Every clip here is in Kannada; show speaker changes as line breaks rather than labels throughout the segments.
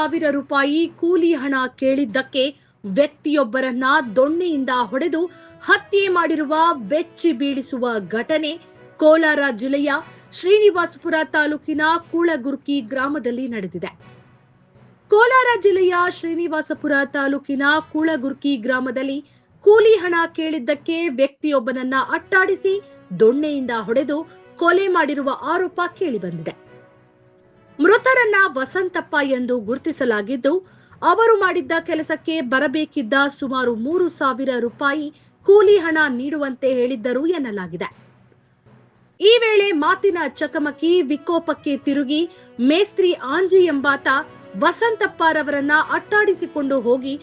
ಸಾವಿರ ರೂಪಾಯಿ ಕೂಲಿ ಹಣ ಕೇಳಿದ್ದಕ್ಕೆ ವ್ಯಕ್ತಿಯೊಬ್ಬರನ್ನ ದೊಣ್ಣೆಯಿಂದ ಹೊಡೆದು ಹತ್ಯೆ ಮಾಡಿರುವ ಬೆಚ್ಚಿ ಬೀಳಿಸುವ ಘಟನೆ ಕೋಲಾರ ಜಿಲ್ಲೆಯ ಶ್ರೀನಿವಾಸಪುರ ತಾಲೂಕಿನ ಕೂಳಗುರ್ಕಿ ಗ್ರಾಮದಲ್ಲಿ ನಡೆದಿದೆ. ಕೋಲಾರ ಜಿಲ್ಲೆಯ ಶ್ರೀನಿವಾಸಪುರ ತಾಲೂಕಿನ ಕೂಳಗುರ್ಕಿ ಗ್ರಾಮದಲ್ಲಿ ಕೂಲಿ ಹಣ ಕೇಳಿದ್ದಕ್ಕೆ ವ್ಯಕ್ತಿಯೊಬ್ಬನನ್ನ ಅಟ್ಟಾಡಿಸಿ ದೊಣ್ಣೆಯಿಂದ ಹೊಡೆದು ಕೊಲೆ ಮಾಡಿರುವ ಆರೋಪ ಕೇಳಿಬಂದಿದೆ. ಮೃತರನ್ನ ವಸಂತಪ್ಪ ಎಂದು ಗುರುತಿಸಲಾಗಿದ್ದು, ಅವರು ಮಾಡಿದ್ದ ಕೆಲಸಕ್ಕೆ ಬರಬೇಕಿದ್ದ ಸುಮಾರು 3,000 ರೂಪಾಯಿ ಕೂಲಿ ಹಣ ನೀಡುವಂತೆ ಹೇಳಿದ್ದರು ಎನ್ನಲಾಗಿದೆ. ಈ ವೇಳೆ ಮಾತಿನ ಚಕಮಕಿ ವಿಕೋಪಕ್ಕೆ ತಿರುಗಿ ಮೇಸ್ತ್ರಿ ಆಂಜಿ ಎಂಬಾತ ವಸಂತಪ್ಪರವರನ್ನ ಅಟ್ಟಾಡಿಸಿಕೊಂಡು ಹೋಗಿ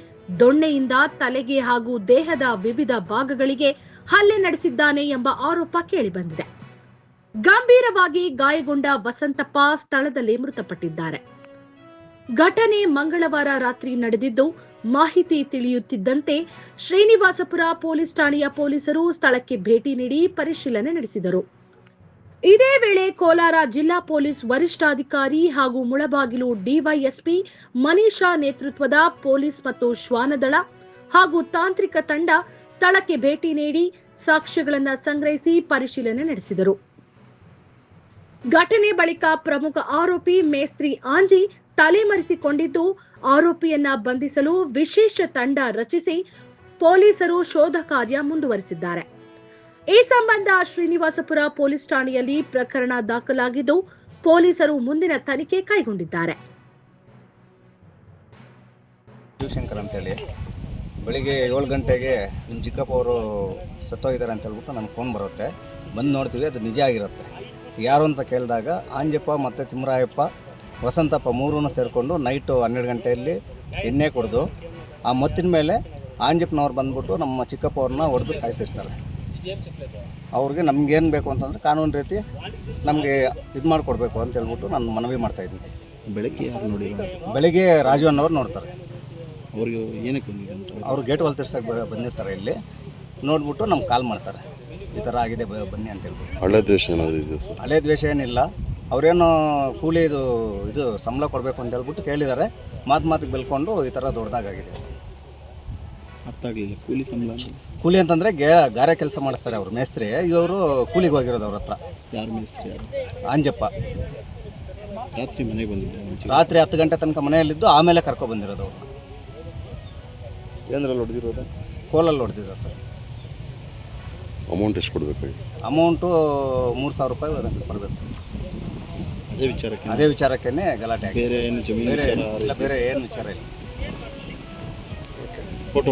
ದೊಣ್ಣೆಯಿಂದ ತಲೆಗೆ ಹಾಗೂ ದೇಹದ ವಿವಿಧ ಭಾಗಗಳಿಗೆ ಹಲ್ಲೆ ನಡೆಸಿದ್ದಾನೆ ಎಂಬ ಆರೋಪ ಕೇಳಿಬಂದಿದೆ. ಗಂಭೀರವಾಗಿ ಗಾಯಗೊಂಡ ವಸಂತಪ್ಪ ಸ್ಥಳದಲ್ಲಿ ಮೃತಪಟ್ಟಿದ್ದಾರೆ. ಘಟನೆ ಮಂಗಳವಾರ ರಾತ್ರಿ ನಡೆದಿದ್ದು, ಮಾಹಿತಿ ತಿಳಿಯುತ್ತಿದ್ದಂತೆ ಶ್ರೀನಿವಾಸಪುರ ಪೊಲೀಸ್ ಠಾಣೆಯ ಪೊಲೀಸರು ಸ್ಥಳಕ್ಕೆ ಭೇಟಿ ನೀಡಿ ಪರಿಶೀಲನೆ ನಡೆಸಿದರು. ಇದೇ ವೇಳೆ ಕೋಲಾರ ಜಿಲ್ಲಾ ಪೊಲೀಸ್ ವರಿಷ್ಠಾಧಿಕಾರಿ ಹಾಗೂ ಮುಳಬಾಗಿಲು ಡಿವೈಎಸ್ಪಿ ಮನೀಷಾ ನೇತೃತ್ವದ ಪೊಲೀಸ್ ಮತ್ತು ಶ್ವಾನದಳ ಹಾಗೂ ತಾಂತ್ರಿಕ ತಂಡ ಸ್ಥಳಕ್ಕೆ ಭೇಟಿ ನೀಡಿ ಸಾಕ್ಷ್ಯಗಳನ್ನು ಸಂಗ್ರಹಿಸಿ ಪರಿಶೀಲನೆ ನಡೆಸಿದರು. ಘಟನೆ ಬಳಿಕ ಪ್ರಮುಖ ಆರೋಪಿ ಮೇಸ್ತ್ರಿ ಆಂಜಿ ತಲೆಮರೆಸಿಕೊಂಡಿದ್ದು, ಆರೋಪಿಯನ್ನ ಬಂಧಿಸಲು ವಿಶೇಷ ತಂಡ ರಚಿಸಿ ಪೊಲೀಸರು ಶೋಧ ಕಾರ್ಯ ಮುಂದುವರೆಸಿದ್ದಾರೆ. ಈ ಸಂಬಂಧ ಶ್ರೀನಿವಾಸಪುರ ಪೊಲೀಸ್ ಠಾಣೆಯಲ್ಲಿ ಪ್ರಕರಣ ದಾಖಲಾಗಿದ್ದು, ಪೊಲೀಸರು ಮುಂದಿನ ತನಿಖೆ ಕೈಗೊಂಡಿದ್ದಾರೆ.
ಶಿವಶಂಕರ್ ಅಂತೇಳಿ ಬೆಳಿಗ್ಗೆ 7 ಗಂಟೆಗೆ ನಿಮ್ಮ ಚಿಕ್ಕಪ್ಪ ಅವರು ಸತ್ತೋಗಿದ್ದಾರೆ ಅಂತ ಹೇಳ್ಬಿಟ್ಟು ನನಗೆ ಫೋನ್ ಬರುತ್ತೆ. ಬಂದು ನೋಡ್ತೀವಿ, ಅದು ನಿಜ ಆಗಿರುತ್ತೆ. ಯಾರು ಅಂತ ಕೇಳಿದಾಗ ಆಂಜಪ್ಪ ಮತ್ತು ತಿಮ್ಮರಾಯಪ್ಪ ವಸಂತಪ್ಪ ಮೂರೂ ಸೇರಿಕೊಂಡು ನೈಟು 12 ಗಂಟೆಯಲ್ಲಿ ಎಣ್ಣೆ ಕುಡಿದು ಆ ಮತ್ತಿನ ಮೇಲೆ ಆಂಜಪ್ಪನವ್ರು ಬಂದ್ಬಿಟ್ಟು ನಮ್ಮ ಚಿಕ್ಕಪ್ಪ ಅವ್ರನ್ನ ಹೊಡೆದು ಸಾಯಿಸಿರ್ತಾರೆ. ಅವ್ರಿಗೆ ನಮಗೇನು ಬೇಕು ಅಂತಂದರೆ ಕಾನೂನು ರೀತಿ ನಮಗೆ ಇದು ಮಾಡಿಕೊಡ್ಬೇಕು ಅಂತ ಹೇಳ್ಬಿಟ್ಟು ನಾನು ಮನವಿ ಮಾಡ್ತಾಯಿದ್ದೀನಿ.
ಬೆಳಗ್ಗೆ ಯಾರು ನೋಡಿರೋ?
ಬೆಳಗ್ಗೆ ರಾಜು ಅನ್ನೋರು ನೋಡ್ತಾರೆ.
ಅವ್ರಿಗೆ ಏನಕ್ಕೆ ಬಂದಿದೆ ಅಂತ?
ಅವರು ಗೇಟ್ ವಾಲ್ ತಿರ್ಸಕ್ಕೆ ಬಂದಿರ್ತಾರೆ. ಇಲ್ಲಿ ನೋಡ್ಬಿಟ್ಟು ನಮ್ಗೆ ಕಾಲ್ ಮಾಡ್ತಾರೆ, ಈ ಥರ ಆಗಿದೆ ಬನ್ನಿ ಅಂತ ಹೇಳ್ಬಿಟ್ಟು.
ಹಳೆ ದ್ವೇಷ ಏನಾದರೂ ಇದೆ ಸರ್?
ಹಳೆ ದ್ವೇಷ ಏನಿಲ್ಲ. ಅವರೇನು ಕೂಲಿ ಇದು ಸಂಬಳ ಕೊಡಬೇಕು ಅಂತ ಹೇಳ್ಬಿಟ್ಟು ಕೇಳಿದ್ದಾರೆ. ಮಾತಿಗೆ ಬೆಳ್ಕೊಂಡು ಈ ಥರ ದೊಡ್ಡದಾಗಿದೆ.
ಅರ್ಥ ಆಗಲಿಲ್ಲ. ಕೂಲಿ ಸಂಬಳ?
ಕೂಲಿ ಅಂತಂದರೆ ಗಾರೆ ಕೆಲಸ ಮಾಡಿಸ್ತಾರೆ ಅವರು ಮೇಸ್ತ್ರಿ. ಇವರು ಕೂಲಿಗೆ ಹೋಗಿರೋದು ಅವ್ರ ಹತ್ರ.
ಯಾರು ಮೇಸ್ತ್ರಿ? ಯಾರು?
ಆಂಜಪ್ಪ.
ರಾತ್ರಿ ಮನೆಗೆ ಬಂದಿದ್ದೆ.
ರಾತ್ರಿ 10 ಗಂಟೆ ತನಕ ಮನೆಯಲ್ಲಿದ್ದು ಆಮೇಲೆ ಕರ್ಕೊಬಂದಿರೋದು ಅವ್ರು.
ಏನರಲ್ಲಿ ಹೊಡೆದಿರೋದು?
ಕೋಲಲ್ಲಿ ಹೊಡೆದಿದ್ರು ಸರ್.
ಅಮೌಂಟ್ ಎಷ್ಟು ಕೊಡಬೇಕಾಗಿತ್ತು?
ಅಮೌಂಟು 3,000 ರೂಪಾಯಿ ಬರಬೇಕು. ಅದೇ ವಿಚಾರಕ್ಕೇ ಗಲಾಟೆ ಆಗಿದೆ.
ಬೇರೆ ಏನು ಜಮೀನು
ಬೇರೆ ಏನು ವಿಚಾರ ಇಲ್ಲ.
ಫೋಟೋ